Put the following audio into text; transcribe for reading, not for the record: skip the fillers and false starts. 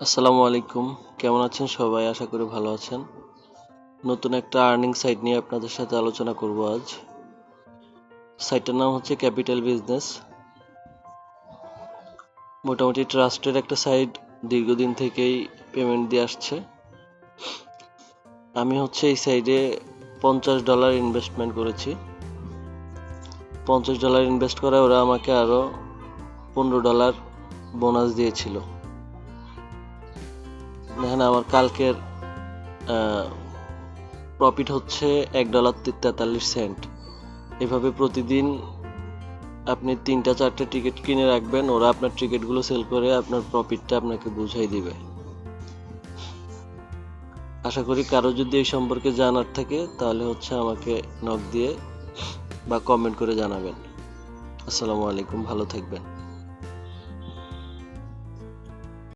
আসসালামু আলাইকুম। কেমন আছেন সবাই? আশা করি ভালো আছেন। নতুন একটা আর্নিং সাইট নিয়ে আপনাদের সাথে আলোচনা করব আজ। সাইটটার নাম হচ্ছে ক্যাপিটাল বিজনেস। মোটামুটি ট্রাস্টের একটা সাইট, দীর্ঘদিন থেকেই পেমেন্ট দিয়ে আসছে। আমি এই সাইটে $50 ইনভেস্টমেন্ট করেছি। $50 ইনভেস্ট করে ওরা আমাকে আরো $15 বোনাস দিয়েছিল। দেখেন আমার কালকের প্রফিট হচ্ছে $1.43। এভাবে প্রতিদিন আপনি 3-4টে টিকিট কিনে রাখবেন, ওরা আপনার টিকিটগুলো সেল করে আপনার প্রফিটটা আপনাকে বুঝাই দিবে। আশা করি কারো যদি এই সম্পর্কে জানার থাকে তাহলে আমাকে নক দিয়ে বা কমেন্ট করে জানাবেন। আসসালামু আলাইকুম, ভালো থাকবেন।